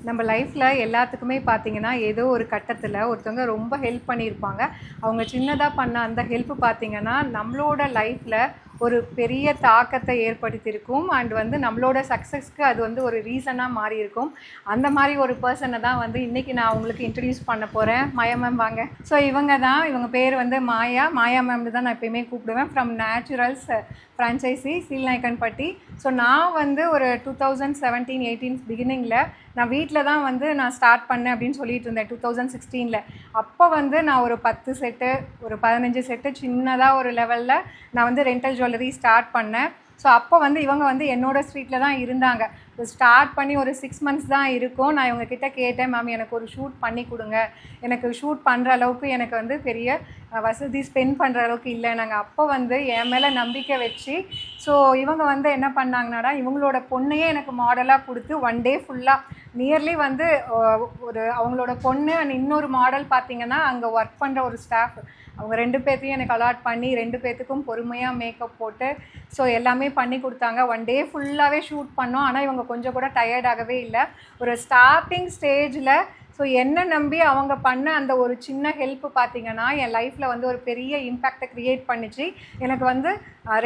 நம்ம லைஃப்பில் எல்லாத்துக்குமே பார்த்தீங்கன்னா ஏதோ ஒரு கட்டத்தில் ஒருத்தவங்க ரொம்ப ஹெல்ப் பண்ணியிருப்பாங்க. அவங்க சின்னதாக பண்ண அந்த ஹெல்ப் பார்த்தீங்கன்னா நம்மளோட லைஃப்பில் ஒரு பெரிய தாக்கத்தை ஏற்படுத்தியிருக்கும். அண்ட் வந்து நம்மளோட சக்ஸஸ்க்கு அது வந்து ஒரு ரீசனாக மாறி இருக்கும். அந்த மாதிரி ஒரு பர்சனை தான் வந்து இன்றைக்கி நான் உங்களுக்கு இன்ட்ரடியூஸ் பண்ண போகிறேன். மாயா மேம் வாங்க. ஸோ இவங்க பேர் வந்து மாயா மேம்னு தான் நான் எப்பயுமே கூப்பிடுவேன். From Naturals franchisee Seelanaickenpatti. So நான் வந்து ஒரு 2017-18 பிகினிங்கில் நான் வீட்டில் தான் வந்து நான் ஸ்டார்ட் பண்ணேன் அப்படின்னு சொல்லிட்டு இருந்தேன் 2016. அப்போ வந்து நான் ஒரு 10 செட்டு ஒரு 15 செட்டு சின்னதாக ஒரு லெவலில் நான் வந்து ரெண்டல் ஜுவல்லரி ஸ்டார்ட் பண்ணேன். ஸோ அப்போ வந்து இவங்க வந்து என்னோடய ஸ்ட்ரீட்டில் தான் இருந்தாங்க. ஸோ ஸ்டார்ட் பண்ணி ஒரு 6 months தான் இருக்கும். நான் இவங்கக்கிட்ட கேட்டேன், மேம் எனக்கு ஒரு ஷூட் பண்ணி கொடுங்க, எனக்கு ஷூட் பண்ணுற அளவுக்கு எனக்கு வந்து பெரிய வசதி ஸ்பெண்ட் பண்ணுற அளவுக்கு இல்லை. நாங்கள் அப்போ வந்து என் மேலே நம்பிக்கை வச்சு ஸோ இவங்க வந்து என்ன பண்ணாங்கன்னாடா இவங்களோட பொண்ணையே எனக்கு மாடலாக கொடுத்து 1 day ஃபுல்லாக நியர்லி வந்து ஒரு அவங்களோட பொண்ணு அண்ட் இன்னொரு மாடல் பார்த்திங்கன்னா அங்கே ஒர்க் பண்ணுற ஒரு ஸ்டாஃப் அவங்க 2 பேர்த்தையும் எனக்கு அலாட் பண்ணி 2 பேர்த்துக்கும் பொறுமையாக மேக்கப் போட்டு ஸோ எல்லாமே பண்ணி கொடுத்தாங்க. 1 day ஃபுல்லாகவே ஷூட் பண்ணோம். ஆனால் இவங்க கொஞ்சம் கூட டயர்டாகவே இல்லை. ஒரு ஸ்டார்டிங் ஸ்டேஜில் ஸோ என்ன நம்பி அவங்க பண்ண அந்த ஒரு சின்ன ஹெல்ப் பார்த்திங்கன்னா என் லைஃப்பில் வந்து ஒரு பெரிய இம்பேக்டை க்ரியேட் பண்ணிச்சு. எனக்கு வந்து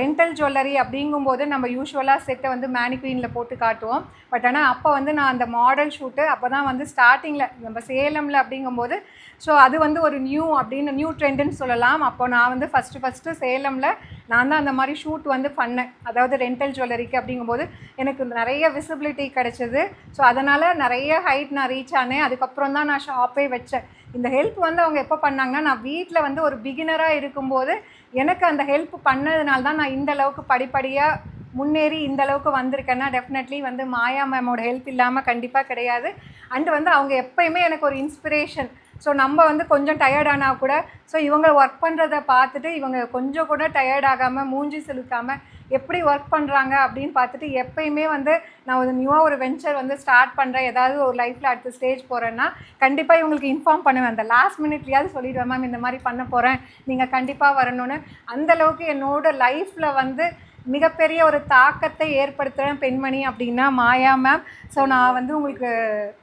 ரெண்டல் ஜுவல்லரி அப்படிங்கும்போது நம்ம யூஸ்வலாக செட்டை வந்து மேனிக்வீனில் போட்டு காட்டுவோம். பட் ஆனால் அப்போ வந்து நான் அந்த மாடல் ஷூட்டு அப்போ தான் வந்து ஸ்டார்டிங்கில் நம்ம சேலமில் அப்படிங்கும்போது ஸோ அது வந்து ஒரு நியூ ட்ரெண்டுன்னு சொல்லலாம். அப்போ நான் வந்து ஃபஸ்ட்டு சேலமில் நான் தான் அந்த மாதிரி ஷூட் வந்து பண்ணேன். அதாவது ரெண்டல் ஜுவல்லரிக்கு அப்படிங்கும்போது எனக்கு நிறைய விசிபிலிட்டி கிடச்சிது. ஸோ அதனால் நிறைய ஹைட் நான் ரீச் ஆனேன். அதுக்கப்புறம் தான் நான் ஷாப்பே வச்சேன். இந்த ஹெல்ப் வந்து அவங்க எப்போ பண்ணாங்கன்னா நான் வீட்டில் வந்து ஒரு பிகினராக இருக்கும்போது எனக்கு அந்த ஹெல்ப் பண்ணதுனால தான் நான் இந்த அளவுக்கு படிப்படியாக முன்னேறி இந்த அளவுக்கு வந்திருக்கேன்னா டெஃபினெட்லி வந்து மாயா மேமோட ஹெல்ப் இல்லாமல் கண்டிப்பாக கிடையாது. அண்ட் வந்து அவங்க எப்போயுமே எனக்கு ஒரு இன்ஸ்பிரேஷன். ஸோ நம்ம வந்து கொஞ்சம் டயர்டானா கூட ஸோ இவங்க ஒர்க் பண்ணுறதை பார்த்துட்டு இவங்க கொஞ்சம் கூட டயர்டாகாமல் மூஞ்சி செலுத்தாமல் எப்படி ஒர்க் பண்ணுறாங்க அப்படின்னு பார்த்துட்டு எப்பயுமே வந்து நான் ஒரு நியூவாக ஒரு வெஞ்சர் வந்து ஸ்டார்ட் பண்ணுறேன், ஏதாவது ஒரு லைஃப்பில் அடுத்த ஸ்டேஜ் போகிறேன்னா கண்டிப்பாக இவங்களுக்கு இன்ஃபார்ம் பண்ணுவேன். அந்த லாஸ்ட் மினிட்லையாவது சொல்லிவிடுவேன், மேம் இந்த மாதிரி பண்ண போகிறேன், நீங்கள் கண்டிப்பாக வரணும்னு. அந்தளவுக்கு என்னோடய லைஃப்பில் வந்து மிகப்பெரிய ஒரு தாக்கத்தை ஏற்படுத்துகிறேன் பெண்மணி அப்படின்னா மாயா மேம். ஸோ நான் வந்து உங்களுக்கு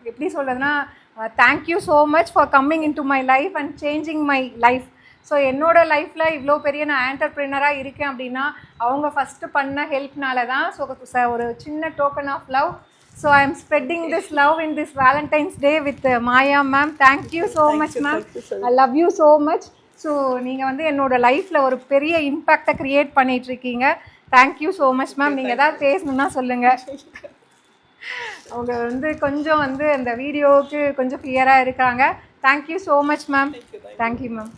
எப்படி சொல்கிறதுனா thank you so much for coming in to my life and changing my life. So என்னோடய லைஃப்பில் இவ்வளோ பெரிய நான் ஆண்டர்ப்ரினராக இருக்கேன் அப்படின்னா அவங்க ஃபஸ்ட்டு பண்ண ஹெல்ப்னால தான். ஸோ ஒரு சின்ன token of love. So I am spreading this love in this Valentine's Day with Maya ma'am. Thank you so much ma'am. I love you so much. So நீங்கள் வந்து என்னோடய லைஃப்பில் ஒரு பெரிய இம்பேக்டை க்ரியேட் பண்ணிகிட்ருக்கீங்க. Thank you so much ma'am. நீங்கள் ஏதாவது பேசணுன்னா சொல்லுங்கள். அவங்க வந்து கொஞ்சம் வந்து அந்த வீடியோவுக்கு கொஞ்சம் கிளியராக இருக்காங்க. Thank you so much ma'am. Thank you ma'am.